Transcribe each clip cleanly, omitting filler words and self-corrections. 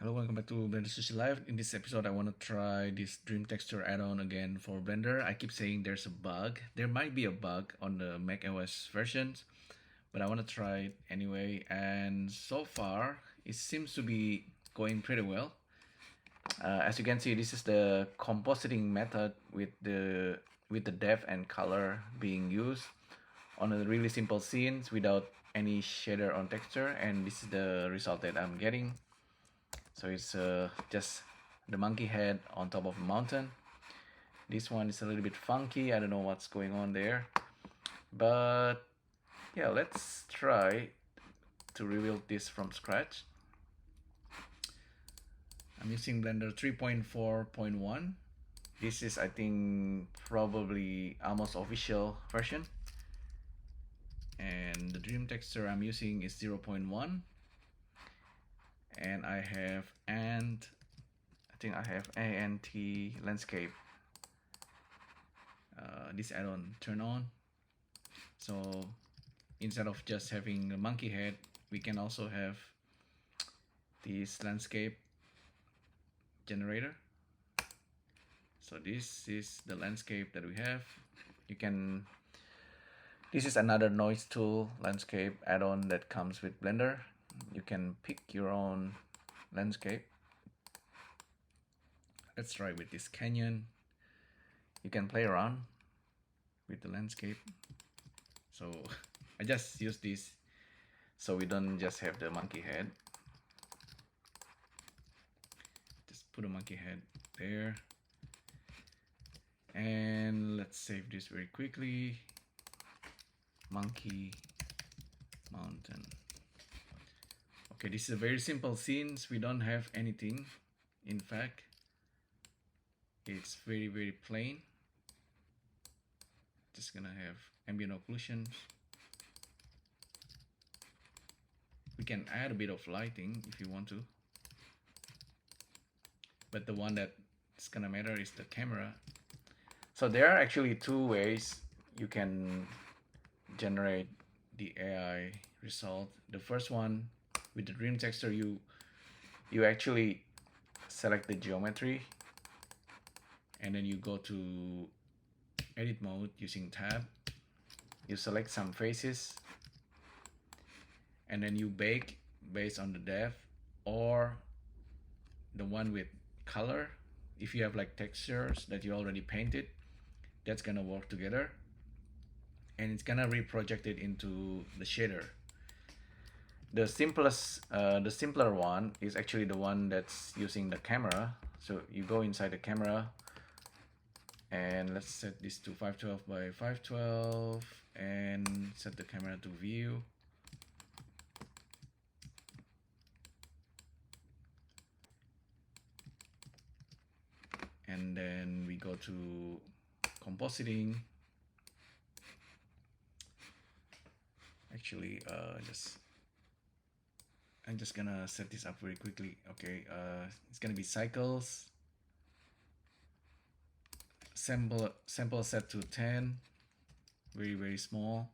Hello, welcome back to Blender Sushi Live. In this episode, I want to try this Dream Texture add-on again for Blender. I keep saying there's a bug. There might be a bug on the Mac OS versions, but I want to try it anyway. And so far, it seems to be going pretty well. As you can see, this is the compositing method with the depth and color being used on a really simple scenes without any shader on texture, and this is the result that I'm getting. So it's just the monkey head on top of a mountain. This one is a little bit funky. I don't know what's going on there. But yeah, let's try to rebuild this from scratch. I'm using Blender 3.4.1. This is, I think, probably almost official version. And the dream texture I'm using is 0.1. And I have A.N.T. I think I have A.N.T. Landscape. This add-on turn on. So instead of just having the monkey head, we can also have this landscape generator. So this is the landscape that we have. You can. This is another noise tool landscape add-on that comes with Blender. You can pick your own landscape. Let's try with this canyon. You can play around with the landscape. So I just use this so we don't just have the monkey head. Just put a monkey head there. And let's save this very quickly. Monkey mountain. Okay, this is a very simple scene. We don't have anything. In fact, it's very plain. Just gonna have ambient occlusion. We can add a bit of lighting if you want to, but the one that's gonna matter is the camera. So there are actually two ways you can generate the AI result. The first one, with the dream texture, you actually select the geometry and then you go to edit mode using tab. You select some faces and then you bake based on the depth or the one with color. If you have like textures that you already painted, that's gonna work together and it's gonna reproject it into the shader. The simpler one is actually the one that's using the camera. So you go inside the camera and let's set this to 512 by 512 and set the camera to view. And then we go to compositing. Actually, I'm just gonna set this up very quickly. Okay, it's gonna be cycles. Sample set to 10. Very small.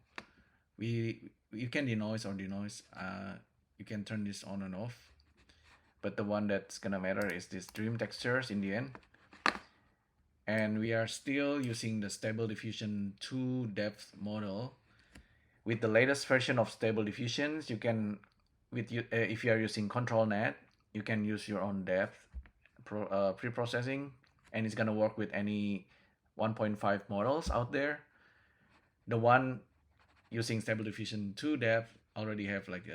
You can denoise or denoise. You can turn this on and off. But the one that's gonna matter is this dream textures in the end. And we are still using the Stable Diffusion 2 depth model. With the latest version of Stable Diffusions, you can, if you are using ControlNet, you can use your own depth pre-processing, and it's gonna work with any 1.5 models out there. The one using Stable Diffusion 2 depth already have like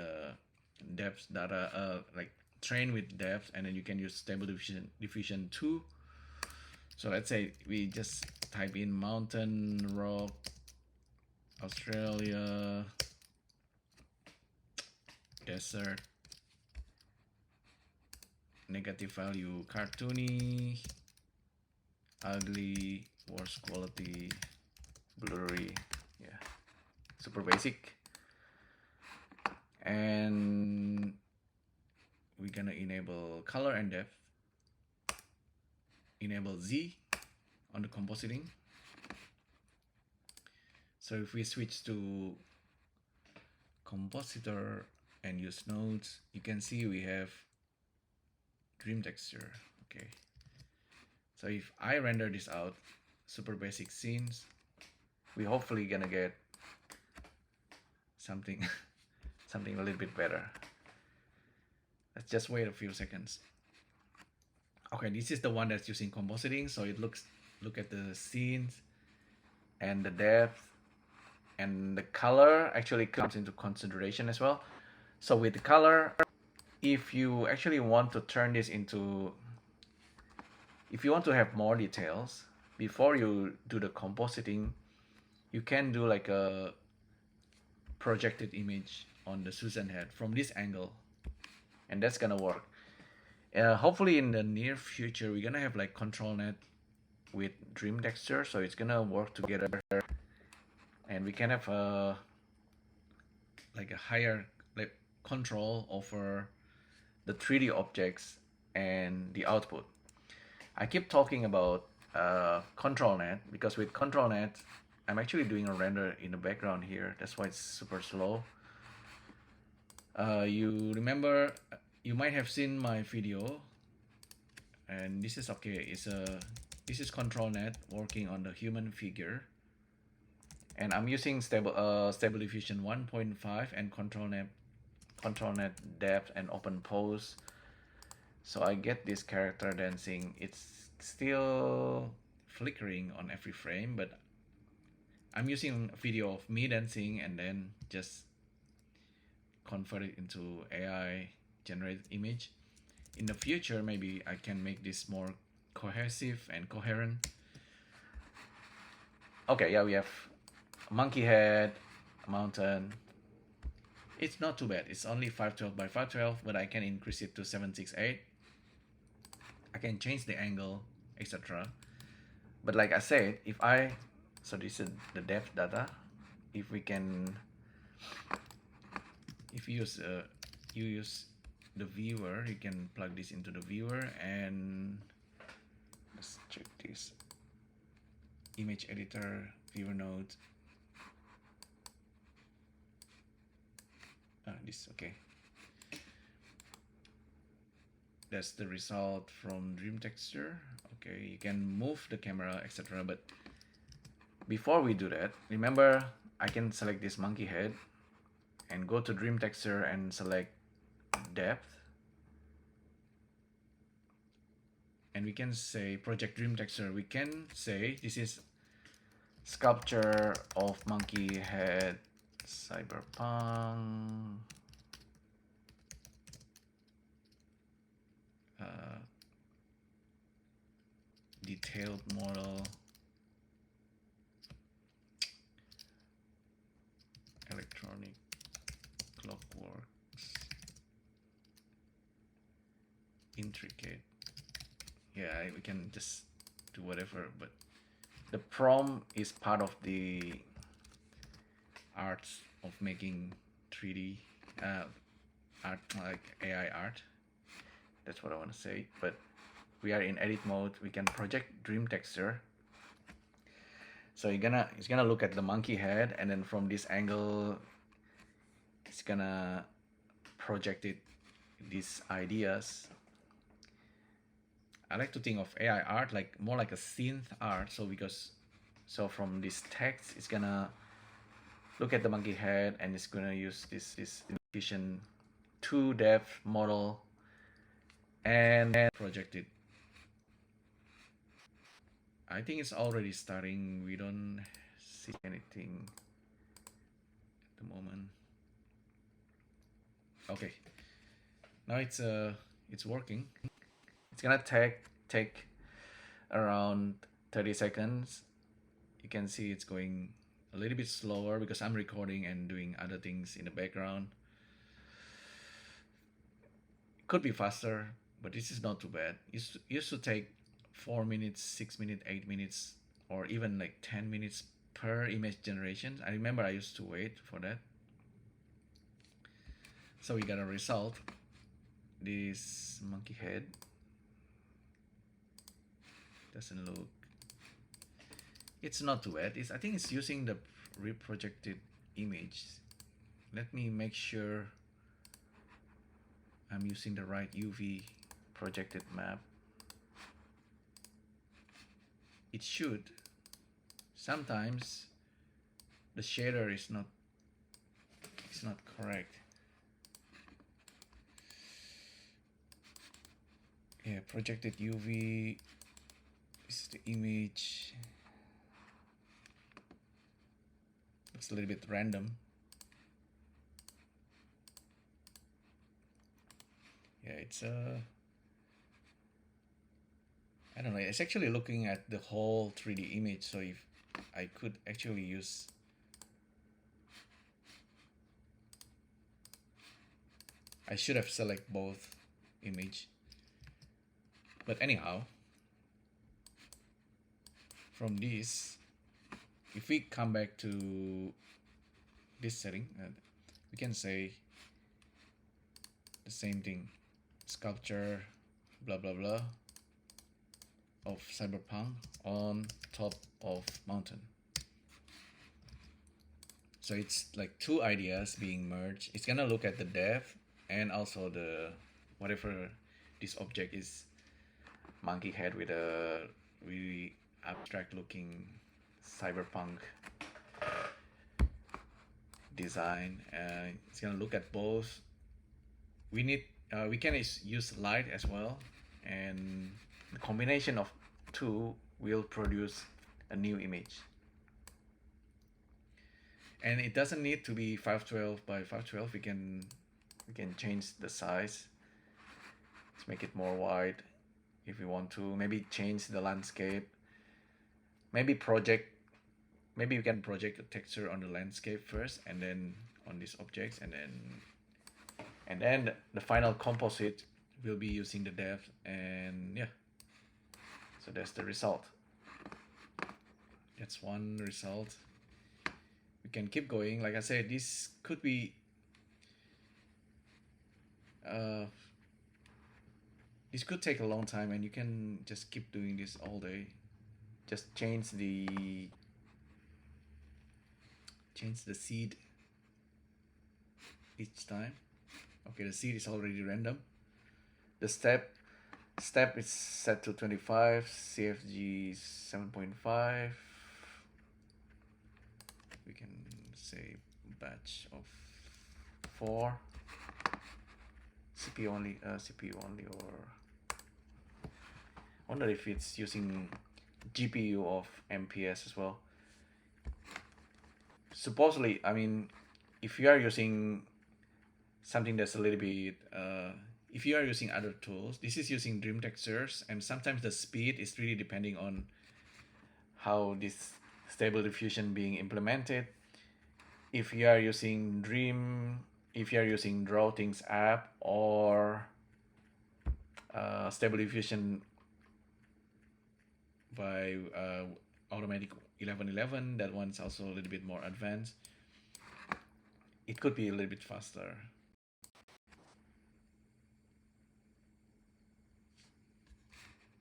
depth data, like train with depth, and then you can use Stable Diffusion 2. So let's say we just type in mountain, rock, Australia, desert, negative value, cartoony, ugly, worst quality, blurry, yeah, super basic. And we're gonna enable color and depth, enable Z on the compositing. So if we switch to compositor and use nodes, you can see we have dream texture. Okay, so if I render this out, super basic scenes, we hopefully gonna get something something a little bit better. Let's just wait a few seconds. Okay, this is the one that's using compositing, so it look at the scenes and the depth and the color actually comes into consideration as well. So with the color, if you actually want to turn this into, if you want to have more details before you do the compositing, you can do like a projected image on the Suzanne head from this angle, and that's gonna work. Hopefully in the near future we're gonna have like control net with dream texture, so it's gonna work together and we can have like a higher like control over the 3D objects and the output. I keep talking about control net because with control net I'm actually doing a render in the background here. That's why it's super slow. You remember, you might have seen my video, and this is okay. This is control net working on the human figure, and I'm using stable diffusion 1.5 and control net depth and open pose. So I get this character dancing. It's still flickering on every frame, but I'm using a video of me dancing and then just convert it into AI generated image. In the future, maybe I can make this more cohesive and coherent. Okay, yeah, we have a monkey head, a mountain. It's not too bad. It's only 512 by 512, but I can increase it to 768. I can change the angle, etc. But like I said, so this is the depth data. If we can, if you use the viewer, you can plug this into the viewer, and let's check this image editor viewer node. This okay. That's the result from dream texture. Okay, you can move the camera, etc. But before we do that, remember I can select this monkey head and go to dream texture and select depth, and we can say project dream texture. We can say this is sculpture of monkey head cyberpunk detailed model electronic clockworks intricate. Yeah, we can just do whatever, but the prompt is part of the art of making 3D art, like AI art. That's what I want to say. But we are in edit mode. We can project dream texture. So it's gonna look at the monkey head, and then from this angle, it's gonna project it these ideas. I like to think of AI art like more like a synth art. So from this text, it's gonna look at the monkey head, and it's gonna use this Vision 2 depth model and project it. I think it's already starting. We don't see anything at the moment. Okay, now it's working. It's gonna take around 30 seconds. You can see it's going a little bit slower because I'm recording and doing other things in the background. It could be faster, but this is not too bad. It used to take 4 minutes, 6 minutes, 8 minutes, or even like 10 minutes per image generation. I remember I used to wait for that. So we got a result. This monkey head doesn't look, it's not too bad. I think it's using the reprojected image. Let me make sure I'm using the right UV projected map. It should. Sometimes the shader is not correct. Yeah, projected UV. This is the image. Looks a little bit random. Yeah, it's I don't know, it's actually looking at the whole 3D image, so if I could actually use I should have selected both image. But anyhow, from this, if we come back to this setting, we can say the same thing. Sculpture, blah blah blah, of cyberpunk on top of mountain. So it's like two ideas being merged. It's gonna look at the depth and also the whatever this object is, monkey head with a really abstract looking cyberpunk design. It's gonna look at both. We can use light as well, and the combination of two will produce a new image. And it doesn't need to be 512 by 512. We can change the size. Let's make it more wide if we want to. Maybe change the landscape. Maybe we can project the texture on the landscape first, and then on these objects, and then the final composite will be using the depth, and yeah. So that's the result. That's one result. We can keep going. Like I said, this could be this could take a long time, and you can just keep doing this all day. Just change the seed each time. Okay, the seed is already random. The step is set to 25, CFG 7.5. We can say batch of 4. CPU only, or I wonder if it's using GPU of MPS as well. Supposedly, I mean, if you are using something that's a little bit, if you are using other tools, this is using Dream textures, and sometimes the speed is really depending on how this Stable Diffusion being implemented. If you are using Dream, if you are using Draw Things app or Stable Diffusion by Automatic 1111, that one's also a little bit more advanced. It could be a little bit faster.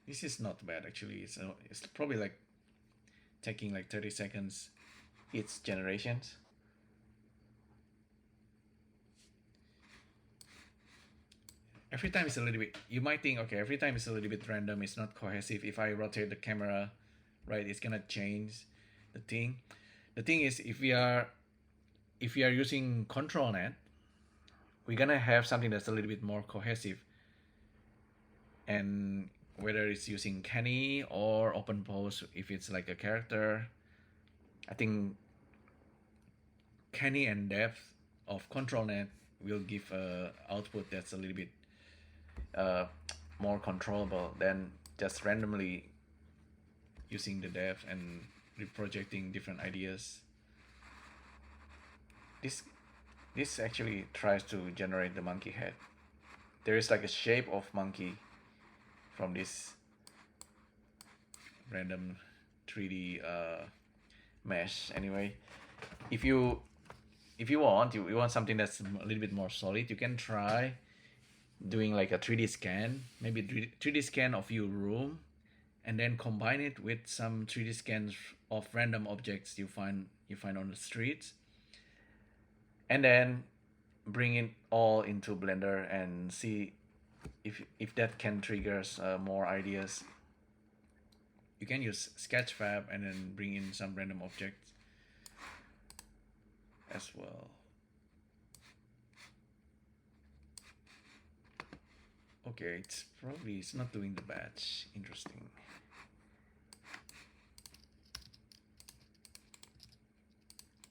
This is not bad actually. It's probably like taking like 30 seconds each generations. Every time it's a little bit, you might think, okay, every time it's a little bit random, it's not cohesive. If I rotate the camera, right, it's gonna change the thing. The thing is, if we are using control net, we're gonna have something that's a little bit more cohesive. And whether it's using Kenny or open pose, if it's like a character, I think Kenny and depth of control net will give a output that's a little bit more controllable than just randomly using the depth and reprojecting different ideas. This actually tries to generate the monkey head. There is like a shape of monkey from this random 3D mesh. Anyway, if you want something that's a little bit more solid, you can try doing like a 3D scan, maybe 3D scan of your room, and then combine it with some 3D scans of random objects you find on the streets, and then bring it all into Blender and see if that can trigger more ideas, you can use Sketchfab and then bring in some random objects as well. Okay, it's not doing the batch. Interesting.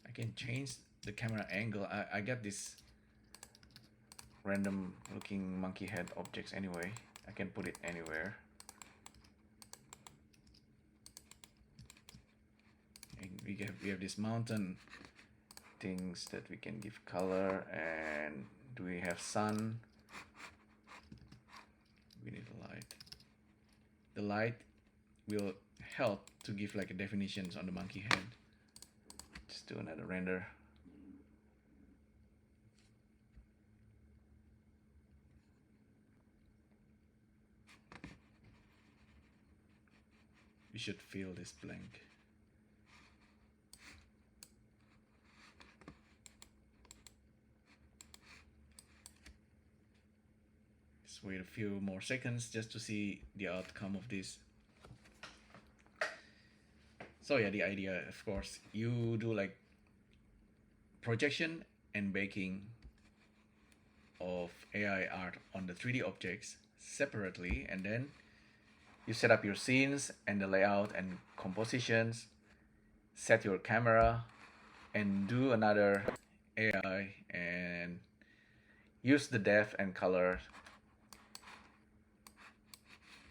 I can change the camera angle. I got this random looking monkey head objects anyway. I can put it anywhere. And we have this mountain things that we can give color. And do we have sun? We need a light. The light will help to give like a definitions on the monkey head. Just do another render. We should fill this blank. Just wait a few more seconds just to see the outcome of this. So yeah, the idea, of course, you do like projection and baking of AI art on the 3D objects separately, and then you set up your scenes and the layout and compositions, set your camera, and do another AI and use the depth and color,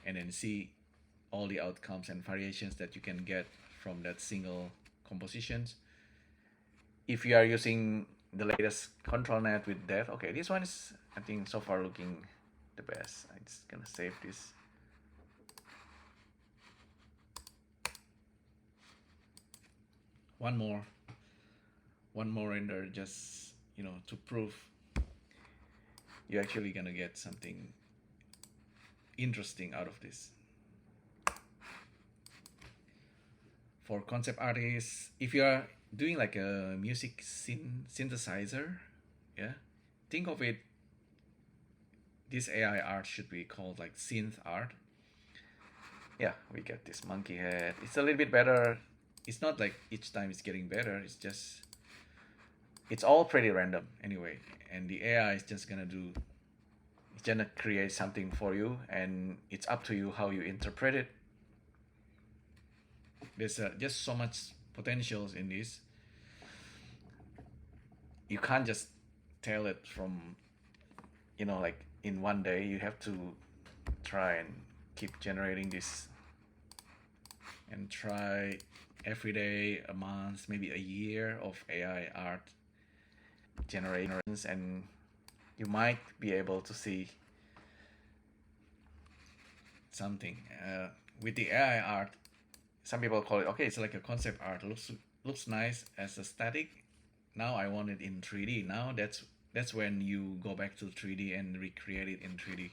and then see all the outcomes and variations that you can get from that single compositions. If you are using the latest control net with depth, okay, this one is, I think, so far looking the best. I'm just gonna save this. One more render, just, you know, to prove you're actually gonna get something interesting out of this. For concept artists, if you are doing like a music synthesizer, yeah, think of it, this AI art should be called like synth art. Yeah, we get this monkey head. It's a little bit better. It's not like each time it's getting better. It's just, it's all pretty random anyway. And the AI is just gonna do, it's gonna create something for you, and it's up to you how you interpret it. There's just so much potentials in this. You can't just tell it from, you know, like in one day. You have to try and keep generating this, and try every day, a month, maybe a year of AI art generations, and you might be able to see something. With the AI art, some people call it, okay, it's like a concept art, looks nice as a static. Now I want it in 3D. Now that's when you go back to 3D and recreate it in 3D,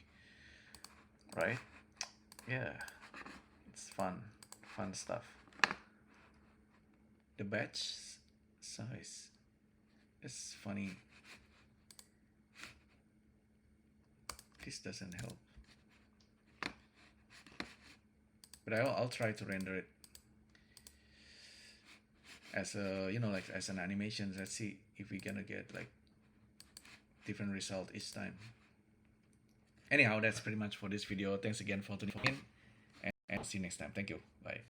right? Yeah, it's fun stuff. The batch size is funny. This doesn't help, but I'll try to render it as a, you know, like as an animation. Let's see if we're gonna get like different result each time. Anyhow, that's pretty much for this video. Thanks again for tuning in, and see you next time. Thank you. Bye.